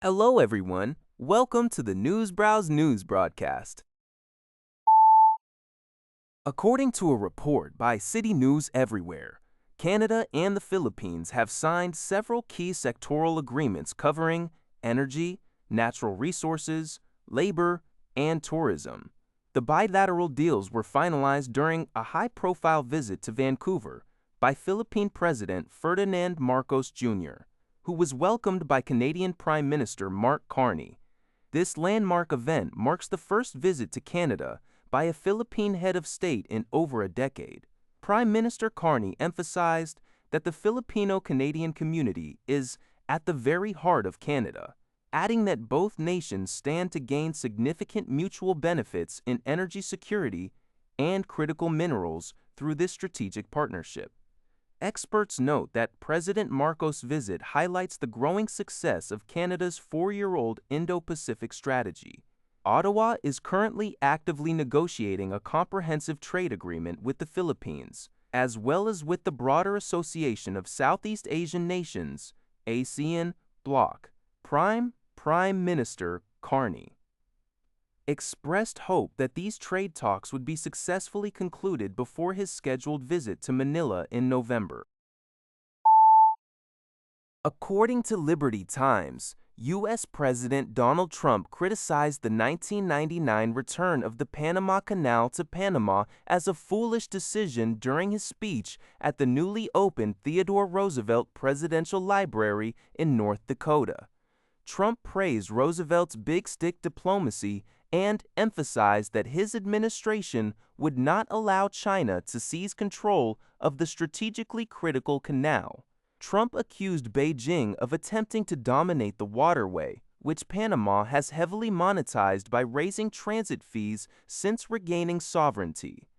Hello, everyone. Welcome to the Browse News broadcast. According to a report by City News Everywhere, Canada and the Philippines have signed several key sectoral agreements covering energy, natural resources, labor, and tourism. The bilateral deals were finalized during a high-profile visit to Vancouver by Philippine President Ferdinand Marcos Jr., who was welcomed by Canadian Prime Minister Mark Carney. This landmark event marks the first visit to Canada by a Philippine head of state in over a decade. Prime Minister Carney emphasized that the Filipino-Canadian community is at the very heart of Canada, adding that both nations stand to gain significant mutual benefits in energy security and critical minerals through this strategic partnership. Experts note that President Marcos' visit highlights the growing success of Canada's four-year-old Indo-Pacific strategy. Ottawa is currently actively negotiating a comprehensive trade agreement with the Philippines, as well as with the broader Association of Southeast Asian Nations, ASEAN bloc. Prime Minister Carney expressed hope that these trade talks would be successfully concluded before his scheduled visit to Manila in November. According to Liberty Times, U.S. President Donald Trump criticized the 1999 return of the Panama Canal to Panama as a foolish decision during his speech at the newly opened Theodore Roosevelt Presidential Library in North Dakota. Trump praised Roosevelt's big stick diplomacy and emphasized that his administration would not allow China to seize control of the strategically critical canal. Trump accused Beijing of attempting to dominate the waterway, which Panama has heavily monetized by raising transit fees since regaining sovereignty.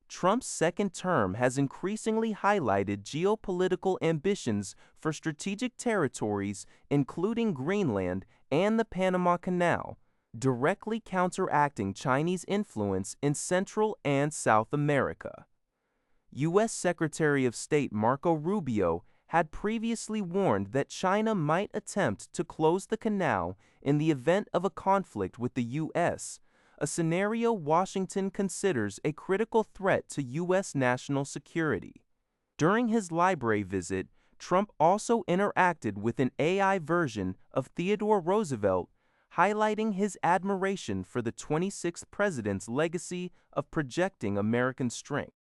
Trump's second term has increasingly highlighted geopolitical ambitions for strategic territories, including Greenland and the Panama Canal, directly counteracting Chinese influence in Central and South America. U.S. Secretary of State Marco Rubio had previously warned that China might attempt to close the canal in the event of a conflict with the U.S., a scenario Washington considers a critical threat to U.S. national security. During his library visit, Trump also interacted with an AI version of Theodore Roosevelt, highlighting his admiration for the 26th president's legacy of projecting American strength.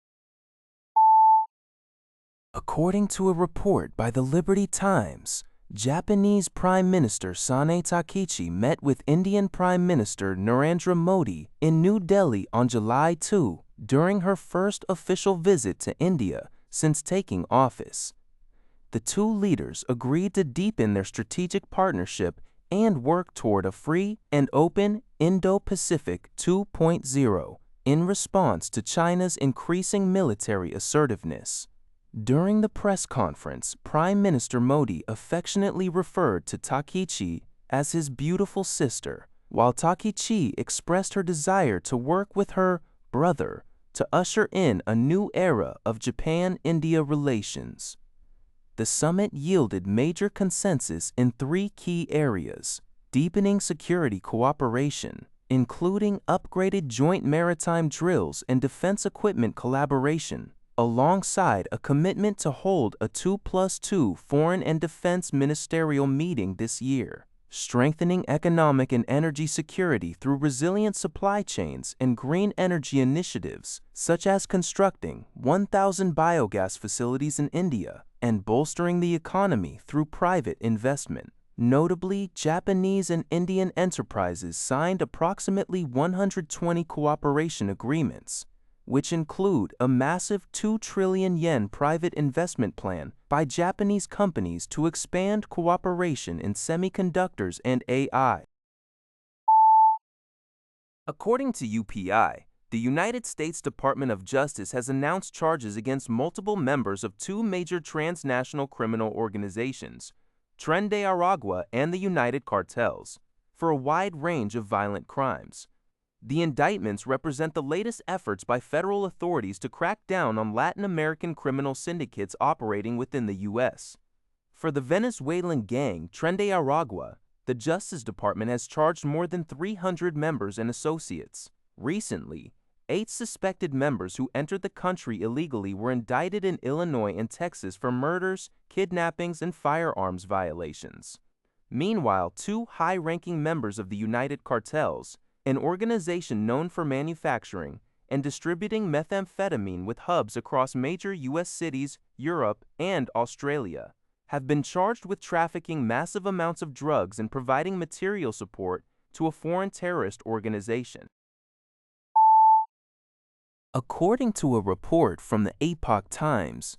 According to a report by the Liberty Times, Japanese Prime Minister Sanae Takaichi met with Indian Prime Minister Narendra Modi in New Delhi on July 2 during her first official visit to India since taking office. The two leaders agreed to deepen their strategic partnership and work toward a free and open Indo-Pacific 2.0 in response to China's increasing military assertiveness. During the press conference, Prime Minister Modi affectionately referred to Takaichi as his beautiful sister, while Takaichi expressed her desire to work with her brother to usher in a new era of Japan-India relations. The summit yielded major consensus in three key areas: deepening security cooperation, including upgraded joint maritime drills and defense equipment collaboration, alongside a commitment to hold a 2+2 foreign and defense ministerial meeting this year, strengthening economic and energy security through resilient supply chains and green energy initiatives, such as constructing 1,000 biogas facilities in India, and bolstering the economy through private investment. Notably, Japanese and Indian enterprises signed approximately 120 cooperation agreements, which include a massive 2 trillion yen private investment plan by Japanese companies to expand cooperation in semiconductors and AI. According to UPI, the United States Department of Justice has announced charges against multiple members of two major transnational criminal organizations, Tren de Aragua and the United Cartels, for a wide range of violent crimes. The indictments represent the latest efforts by federal authorities to crack down on Latin American criminal syndicates operating within the U.S. For the Venezuelan gang Tren de Aragua, The Justice Department has charged more than 300 members and associates. Recently, 8 suspected members who entered the country illegally were indicted in Illinois and Texas for murders, kidnappings, and firearms violations. Meanwhile, 2 high-ranking members of the United Cartels, an organization known for manufacturing and distributing methamphetamine with hubs across major U.S. cities, Europe, and Australia, have been charged with trafficking massive amounts of drugs and providing material support to a foreign terrorist organization. According to a report from the Epoch Times,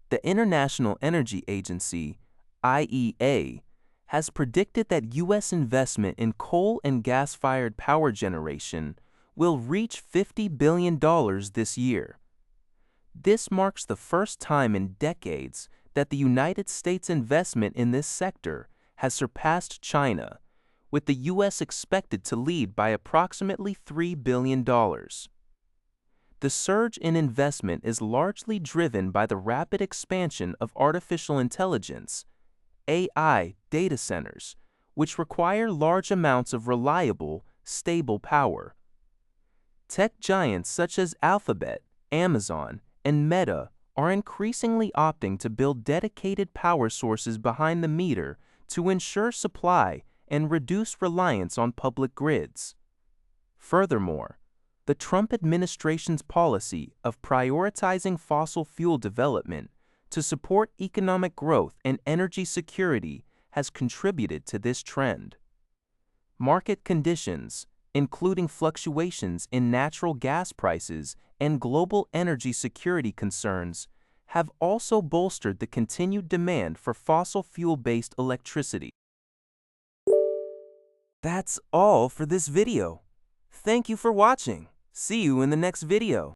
the International Energy Agency, IEA, has predicted that U.S. investment in coal and gas-fired power generation will reach $50 billion this year. This marks the first time in decades that the United States' investment in this sector has surpassed China, with the U.S. expected to lead by approximately $3 billion. The surge in investment is largely driven by the rapid expansion of artificial intelligence, AI data centers, which require large amounts of reliable, stable power. Tech giants such as Alphabet, Amazon, and Meta are increasingly opting to build dedicated power sources behind the meter to ensure supply and reduce reliance on public grids. Furthermore, the Trump administration's policy of prioritizing fossil fuel development to support economic growth and energy security has contributed to this trend. Market conditions, including fluctuations in natural gas prices and global energy security concerns, have also bolstered the continued demand for fossil fuel-based electricity. That's all for this video. Thank you for watching. See you in the next video.